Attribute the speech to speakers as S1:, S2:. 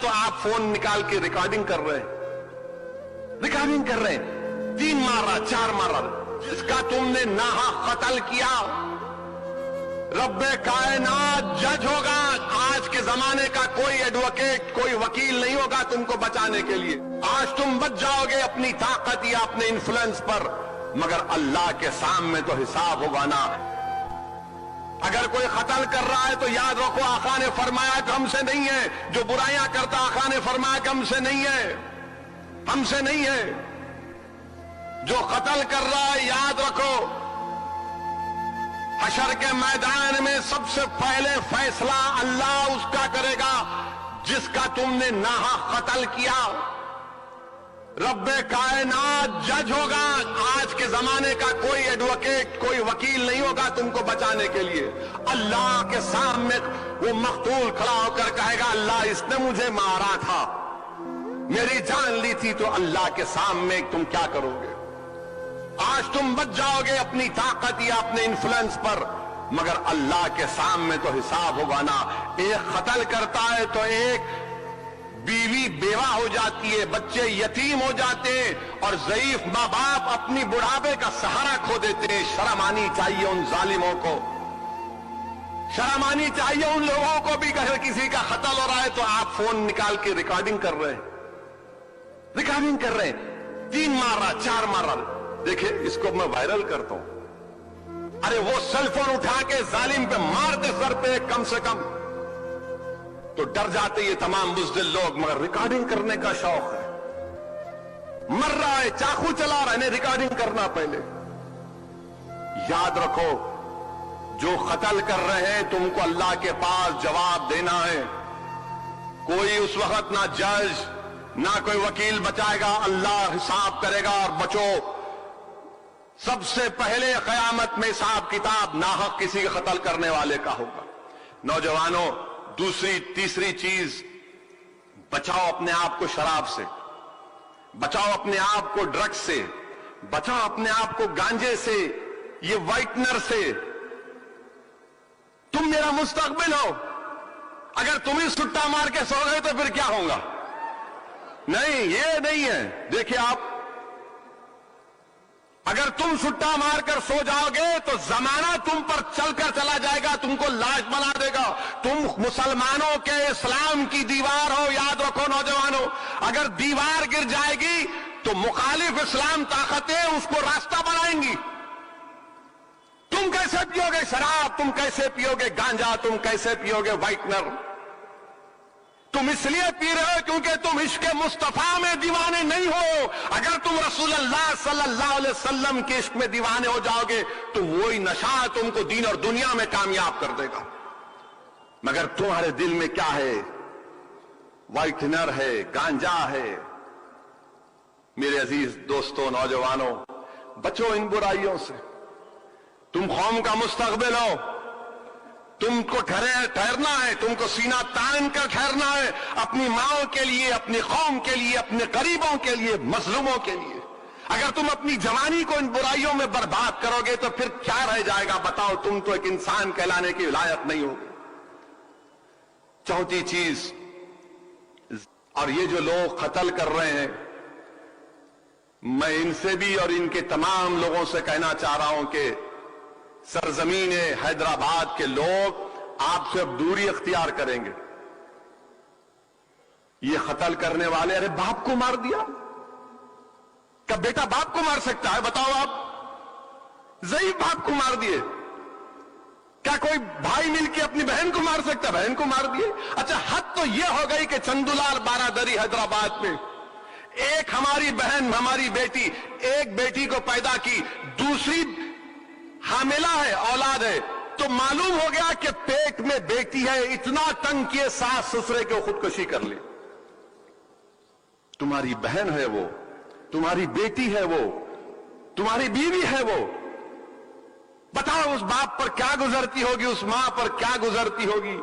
S1: تو آپ فون نکال کے ریکارڈنگ کر رہے ہیں، 3 مارا 4 مارا، جس کا تم نے ناحق قتل کیا، رب کائنات جج ہوگا۔ آج کے زمانے کا کوئی ایڈوکیٹ، کوئی وکیل نہیں ہوگا تم کو بچانے کے لیے۔ آج تم بچ جاؤ گے اپنی طاقت یا اپنے انفلوئنس پر، مگر اللہ کے سامنے تو حساب ہوگا نا۔ اگر کوئی قتل کر رہا ہے تو یاد رکھو آقا نے فرمایا کہ ہم سے نہیں ہے، جو برائیاں کرتا آقا نے فرمایا کہ ہم سے نہیں ہے، ہم سے نہیں ہے۔ جو قتل کر رہا ہے یاد رکھو حشر کے میدان میں سب سے پہلے فیصلہ اللہ اس کا کرے گا جس کا تم نے ناحق قتل کیا۔ رب کائنات جج ہوگا۔ آج کے زمانے کا کوئی ایڈوکیٹ، کوئی وکیل نہیں ہوگا تم کو بچانے کے لیے۔ اللہ کے سامنے وہ مقتول کھڑا ہو کر کہے گا اللہ اس نے مجھے مارا تھا، میری جان لی تھی، تو اللہ کے سامنے تم کیا کرو گے؟ آج تم بچ جاؤ گے اپنی طاقت یا اپنے انفلوئنس پر، مگر اللہ کے سامنے تو حساب ہوگا نا۔ ایک قتل کرتا ہے تو ایک بیوی بیوہ ہو جاتی ہے، بچے یتیم ہو جاتے ہیں، اور ضعیف ماں باپ اپنی بڑھاپے کا سہارا کھو دیتے ہیں۔ شرم آنی چاہیے ان ظالموں کو، شرم آنی چاہیے ان لوگوں کو بھی کہ اگر کسی کا قتل ہو رہا ہے تو آپ فون نکال کے ریکارڈنگ کر رہے ہیں، 3 مارا 4 مارا۔ دیکھیں اس کو میں وائرل کرتا ہوں، ارے وہ سیل فون اٹھا کے ظالم پہ مارتے سر پہ کم سے کم، تو ڈر جاتے یہ تمام بزدل لوگ، مگر ریکارڈنگ کرنے کا شوق ہے۔ مر رہا ہے، چاقو چلا رہا ہے، انہیں ریکارڈنگ کرنا پہلے۔ یاد رکھو جو قتل کر رہے ہیں تم کو اللہ کے پاس جواب دینا ہے۔ کوئی اس وقت نہ جج نہ کوئی وکیل بچائے گا، اللہ حساب کرے گا۔ اور بچو، سب سے پہلے قیامت میں حساب کتاب ناحق کسی کے قتل کرنے والے کا ہوگا۔ نوجوانوں، تیسری چیز، بچاؤ اپنے آپ کو شراب سے، بچاؤ اپنے آپ کو ڈرگز سے، بچاؤ اپنے آپ کو گانجے سے، یہ وائٹنر سے۔ تم میرا مستقبل ہو، اگر تم ہی سٹا مار کے سو گئے تو پھر کیا ہوگا؟ نہیں، یہ نہیں ہے۔ دیکھیں آپ، اگر تم سٹا مار کر سو جاؤ گے تو زمانہ تم پر چل کر چلا جائے گا، تم کو لاش بنا دے گا۔ تم مسلمانوں کے اسلام کی دیوار ہو، یاد رکھو نوجوانوں، اگر دیوار گر جائے گی تو مخالف اسلام طاقتیں اس کو راستہ بنائیں گی۔ تم کیسے پیو گے شراب، تم کیسے پیو گے گانجا، تم کیسے پیو گے وائٹنر؟ تم اس لیے پی رہے ہو کیونکہ تم عشق مصطفیٰ میں دیوانے نہیں ہو۔ اگر تم رسول اللہ صلی اللہ علیہ وسلم کے عشق میں دیوانے ہو جاؤ گے تو وہی نشہ تم کو دین اور دنیا میں کامیاب کر دے گا۔ مگر تمہارے دل میں کیا ہے؟ وائٹنر ہے، گانجا ہے۔ میرے عزیز دوستوں، نوجوانوں، بچو ان برائیوں سے۔ تم قوم کا مستقبل ہو، تم کو ٹھہرنا ہے، تم کو سینہ تان کر ٹھہرنا ہے، اپنی ماں کے لیے، اپنی قوم کے لیے، اپنے قریبوں کے لیے، مظلوموں کے لیے۔ اگر تم اپنی جوانی کو ان برائیوں میں برباد کرو گے تو پھر کیا رہ جائے گا؟ بتاؤ، تم تو ایک انسان کہلانے کی لائق نہیں ہو۔ چوتھی چیز، اور یہ جو لوگ قتل کر رہے ہیں، میں ان سے بھی اور ان کے تمام لوگوں سے کہنا چاہ رہا ہوں کہ سرزمین حیدرآباد کے لوگ آپ سے اب دوری اختیار کریں گے۔ یہ قتل کرنے والے، ارے باپ کو مار دیا، کیا بیٹا باپ کو مار سکتا ہے؟ بتاؤ آپ، ضعیف باپ کو مار دیے۔ کیا کوئی بھائی مل کے اپنی بہن کو مار سکتا ہے؟ بہن کو مار دیے۔ اچھا، حد تو یہ ہو گئی کہ چندولال بارادری حیدرآباد میں ایک ہماری بہن، ہماری بیٹی، ایک بیٹی کو پیدا کی، دوسری حاملہ ہے، اولاد ہے، تو معلوم ہو گیا کہ پیٹ میں بیٹی ہے، اتنا تنگ کیے ساس سسرے کو خودکشی کر لی۔ تمہاری بہن ہے وہ، تمہاری بیٹی ہے وہ، تمہاری بیوی ہے وہ، بتاؤ اس باپ پر کیا گزرتی ہوگی، اس ماں پر کیا گزرتی ہوگی؟